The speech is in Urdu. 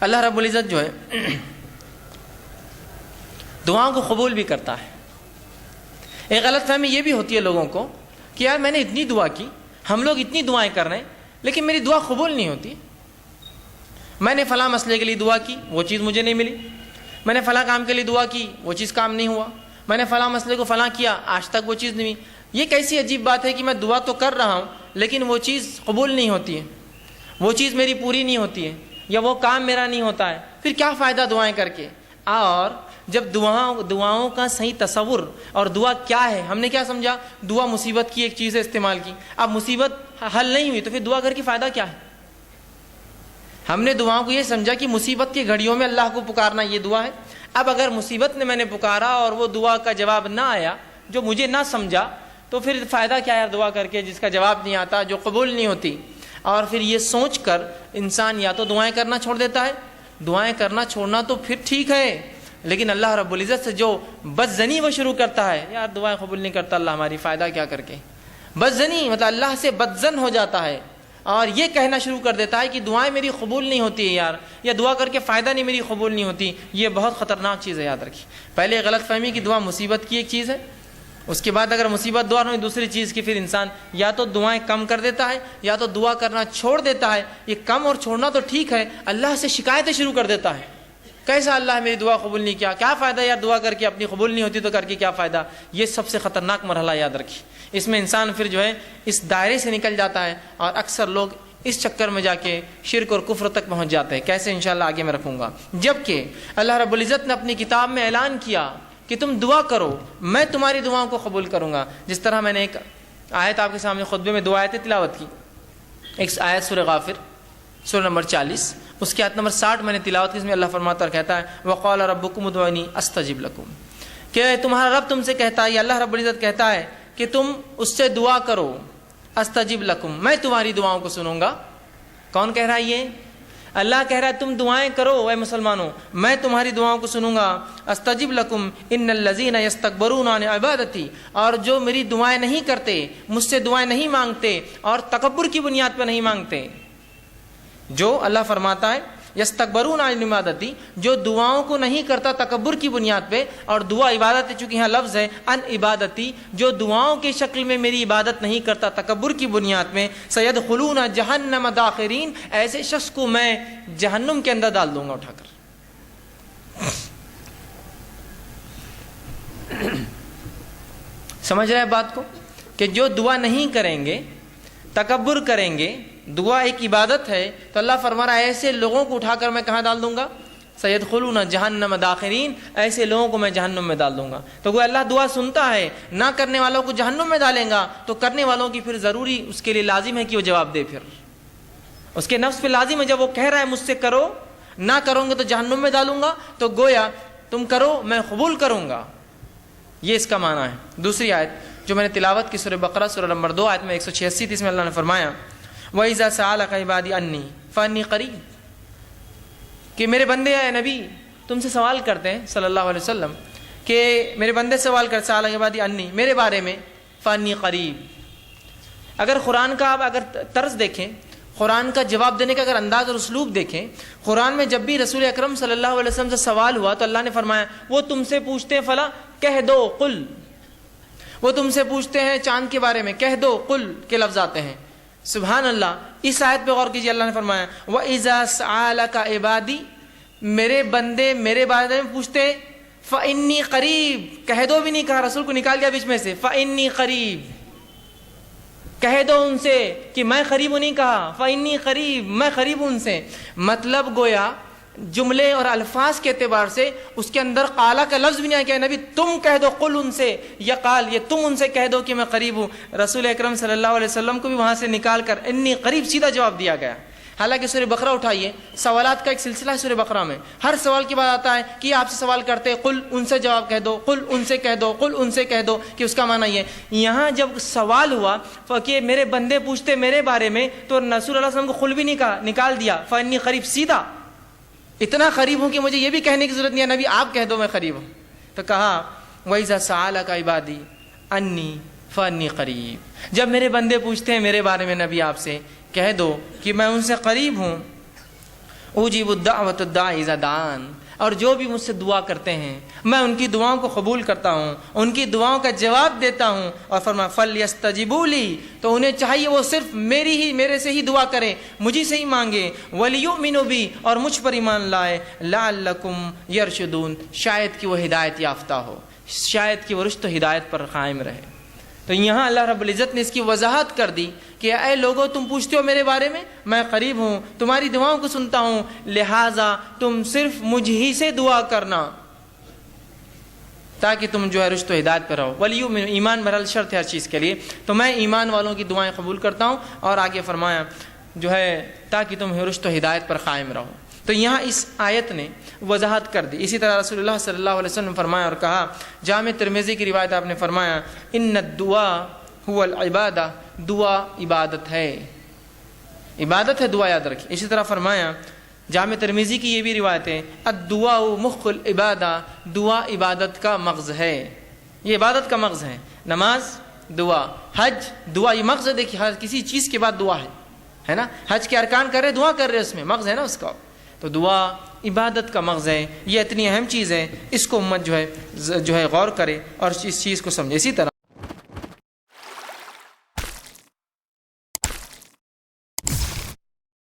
اللہ رب العزت جو ہے دعاؤں کو قبول بھی کرتا ہے۔ ایک غلط فہمی یہ بھی ہوتی ہے لوگوں کو کہ یار میں نے اتنی دعا کی، ہم لوگ اتنی دعائیں کر رہے ہیں لیکن میری دعا قبول نہیں ہوتی۔ میں نے فلاں مسئلے کے لیے دعا کی، وہ چیز مجھے نہیں ملی، میں نے فلاں کام کے لیے دعا کی، وہ چیز کام نہیں ہوا، میں نے فلاں مسئلے کو فلاں کیا، آج تک وہ چیز نہیں ہوئی۔ یہ کیسی عجیب بات ہے کہ میں دعا تو کر رہا ہوں لیکن وہ چیز قبول نہیں ہوتی ہے، وہ چیز میری پوری نہیں ہوتی ہے، یا وہ کام میرا نہیں ہوتا ہے، پھر کیا فائدہ دعائیں کر کے؟ اور جب دعاؤں کا صحیح تصور اور دعا کیا ہے، ہم نے کیا سمجھا؟ دعا مصیبت کی ایک چیز ہے استعمال کی، اب مصیبت حل نہیں ہوئی تو پھر دعا کر کے فائدہ کیا ہے؟ ہم نے دعاؤں کو یہ سمجھا کہ مصیبت کی گھڑیوں میں اللہ کو پکارنا یہ دعا ہے۔ اب اگر مصیبت میں نے پکارا اور وہ دعا کا جواب نہ آیا، جو مجھے نہ سمجھا، تو پھر فائدہ کیا ہے دعا کر کے جس کا جواب نہیں آتا، جو قبول نہیں ہوتی؟ اور پھر یہ سوچ کر انسان یا تو دعائیں کرنا چھوڑ دیتا ہے۔ دعائیں کرنا چھوڑنا تو پھر ٹھیک ہے، لیکن اللہ رب العزت سے جو بدظنی وہ شروع کرتا ہے، یار دعائیں قبول نہیں کرتا اللہ ہماری، فائدہ کیا کر کے؟ بدظنی مطلب اللہ سے بدظن ہو جاتا ہے اور یہ کہنا شروع کر دیتا ہے کہ دعائیں میری قبول نہیں ہوتی ہے یار، یا دعا کر کے فائدہ نہیں میری قبول نہیں ہوتی۔ یہ بہت خطرناک چیز ہے، یاد رکھیے۔ پہلے غلط فہمی کہ دعا مصیبت کی ایک چیز ہے، اس کے بعد اگر مصیبت دعا ہوئی دوسری چیز کی، پھر انسان یا تو دعائیں کم کر دیتا ہے یا تو دعا کرنا چھوڑ دیتا ہے۔ یہ کم اور چھوڑنا تو ٹھیک ہے، اللہ سے شکایتیں شروع کر دیتا ہے، کیسا اللہ میری دعا قبول نہیں کیا فائدہ یار دعا کر کے، اپنی قبول نہیں ہوتی تو کر کے کیا فائدہ؟ یہ سب سے خطرناک مرحلہ، یاد رکھیے۔ اس میں انسان پھر جو ہے اس دائرے سے نکل جاتا ہے، اور اکثر لوگ اس چکر میں جا کے شرک اور کفر تک پہنچ جاتے ہیں۔ کیسے؟ انشاءاللہ آگے میں رکھوں گا۔ جبکہ اللہ رب العزت نے اپنی کتاب میں اعلان کیا کہ تم دعا کرو، میں تمہاری دعاؤں کو قبول کروں گا۔ جس طرح میں نے ایک آیت آپ کے سامنے خطبے میں 2 آیتیں تلاوت کی، ایک آیت سورہ غافر سورہ نمبر 40، اس کی آیت نمبر 60 میں نے تلاوت کی، اس میں اللہ فرماتا اور کہتا ہے وقال ربکم ادعونی استجب لکم، کہ تمہارا رب تم سے کہتا ہے، یا اللہ رب العزت کہتا ہے کہ تم اس سے دعا کرو، استجب لکم، میں تمہاری دعاؤں کو سنوں گا۔ کون کہہ رہا ہے یہ؟ اللہ کہہ رہا ہے تم دعائیں کرو اے مسلمانوں، میں تمہاری دعاؤں کو سنوں گا۔ استجب لکم ان الذین یستکبرون عن عبادتی، اور جو میری دعائیں نہیں کرتے، مجھ سے دعائیں نہیں مانگتے اور تکبر کی بنیاد پہ نہیں مانگتے، جو اللہ فرماتا ہے یستکبرون عن عبادتی، جو دعاؤں کو نہیں کرتا تکبر کی بنیاد پہ، اور دعا عبادت ہے چونکہ یہاں لفظ ہے ان عبادتی، جو دعاؤں کی شکل میں میری عبادت نہیں کرتا تکبر کی بنیاد میں، سیدخلون جہنم داخرین، ایسے شخص کو میں جہنم کے اندر ڈال دوں گا اٹھا کر۔ سمجھ رہے ہیں بات کو؟ کہ جو دعا نہیں کریں گے، تکبر کریں گے، دعا ایک عبادت ہے، تو اللہ فرما رہا ہے ایسے لوگوں کو اٹھا کر میں کہاں ڈال دوں گا؟ سیدخلون جہنم داخرین، ایسے لوگوں کو میں جہنم میں ڈال دوں گا۔ تو وہ اللہ دعا سنتا ہے، نہ کرنے والوں کو جہنم میں ڈالیں گا، تو کرنے والوں کی پھر ضروری اس کے لیے لازم ہے کہ وہ جواب دے، پھر اس کے نفس پہ لازم ہے، جب وہ کہہ رہا ہے مجھ سے کرو، نہ کرو گے تو جہنم میں ڈالوں گا، تو گویا تم کرو میں قبول کروں گا، یہ اس کا معنی ہے۔ دوسری آیت جو میں نے تلاوت کی سورہ بقرہ سورہ نمبر 2 آیت میں 186 اس میں اللہ نے فرمایا وَإِذَا سَأَلَكَ عِبَادِي عَنِّي فَإِنِّي قَرِيبٌ، کہ میرے بندے اے نبی تم سے سوال کرتے ہیں صلی اللہ علیہ وسلم، کہ میرے بندے سوال کرتے سَأَلَكَ عِبَادِي عَنِّي، میرے بارے میں، فَإِنِّي قَرِيب۔ اگر قرآن کا آپ اگر طرز دیکھیں، قرآن کا جواب دینے کا اگر انداز اور اسلوب دیکھیں، قرآن میں جب بھی رسول اکرم صلی اللہ علیہ وسلم سے سوال ہوا تو اللہ نے فرمایا وہ تم سے پوچھتے ہیں فلاں، کہہ دو قل، وہ تم سے پوچھتے ہیں چاند کے بارے میں، کہہ دو قل کے لفظ آتے ہیں۔ سبحان اللہ، اس آیت پہ غور کیجیے، اللہ نے فرمایا وَإِذَا سَأَلَكَ عِبَادِي، میرے بندے میرے بارے میں پوچھتے فَإِنِّي قَرِيب، کہہ دو بھی نہیں کہا، رسول کو نکال دیا بیچ میں سے، فَإِنِّي قَرِيب، کہہ دو ان سے کہ میں قریب ہوں، نہیں کہا فَإِنِّي قَرِيب، میں قریب ہوں ان سے۔ مطلب گویا جملے اور الفاظ کے اعتبار سے اس کے اندر قالا کا لفظ بھی نہیں آیا کہ نبی تم کہہ دو قل ان سے، یا قال یہ تم ان سے کہہ دو کہ میں قریب ہوں۔ رسول اکرم صلی اللہ علیہ وسلم کو بھی وہاں سے نکال کر انی قریب سیدھا جواب دیا گیا۔ حالانکہ سورہ بقرہ اٹھائیے، سوالات کا ایک سلسلہ ہے سورہ بقرہ میں، ہر سوال کے بعد آتا ہے کہ آپ سے سوال کرتے قل ان سے جواب کہہ دو، قل ان سے کہہ دو، قل ان سے کہہ دو، کہ اس کا معنی یہ ہے۔ یہاں جب سوال ہوا کہ میرے بندے پوچھتے میرے بارے میں، تو رسول اللہ علیہ وسلم کو قل بھی نہیں کہا، نکال دیا فانی قریب، سیدھا اتنا قریب ہوں کہ مجھے یہ بھی کہنے کی ضرورت نہیں ہے نبی آپ کہہ دو میں قریب ہوں۔ تو کہا وَإِذَا سَأَلَكَ عِبَادِي عَنِّي فَإِنِّي قَرِيب، جب میرے بندے پوچھتے ہیں میرے بارے میں نبی آپ سے، کہہ دو کہ میں ان سے قریب ہوں۔ اجیب الدعوۃ الداعی اذا دعان، اور جو بھی مجھ سے دعا کرتے ہیں میں ان کی دعاؤں کو قبول کرتا ہوں، ان کی دعاؤں کا جواب دیتا ہوں۔ اور فرمایا فلیستجیبوا لی، تو انہیں چاہیے وہ صرف میرے سے ہی دعا کرے، مجھے سے ہی مانگے، ولیؤمنوا بی، اور مجھ پر ایمان لائے، لعلکم یرشدون، شاید کہ وہ ہدایت یافتہ ہو، شاید کہ وہ رشد و ہدایت پر قائم رہے۔ تو یہاں اللہ رب العزت نے اس کی وضاحت کر دی کہ اے لوگو تم پوچھتے ہو میرے بارے میں قریب ہوں، تمہاری دعاؤں کو سنتا ہوں، لہٰذا تم صرف مجھ ہی سے دعا کرنا تاکہ تم جو ہے رشد و ہدایت پر رہو۔ ولیؤمنوا، ایمان بہرحال شرط ہے ہر چیز کے لیے، تو میں ایمان والوں کی دعائیں قبول کرتا ہوں، اور آگے فرمایا جو ہے تاکہ تم رشد و ہدایت پر قائم رہو۔ تو یہاں اس آیت نے وضاحت کر دی۔ اسی طرح رسول اللہ صلی اللہ علیہ وسلم نے فرمایا اور کہا، جامع ترمذی کی روایت آپ نے فرمایا، ان الدعاء هو العبادہ، دعا عبادت ہے، عبادت ہے دعا، یاد رکھیں۔ اسی طرح فرمایا جامع ترمذی کی یہ بھی روایت ہے، الدعاء مخ العبادہ، دعا عبادت کا مغز ہے، یہ عبادت کا مغز ہے۔ نماز دعا، حج دعا، یہ مغز ہے، دیکھیے ہر کسی چیز کے بعد دعا ہے نا، حج کے ارکان کر رہے دعا کر رہے، اس میں مغز ہے نا اس کا، تو دعا عبادت کا مغز ہے، یہ اتنی اہم چیز ہے، اس کو امت جو ہے غور کرے اور اس چیز کو سمجھے۔ اسی طرح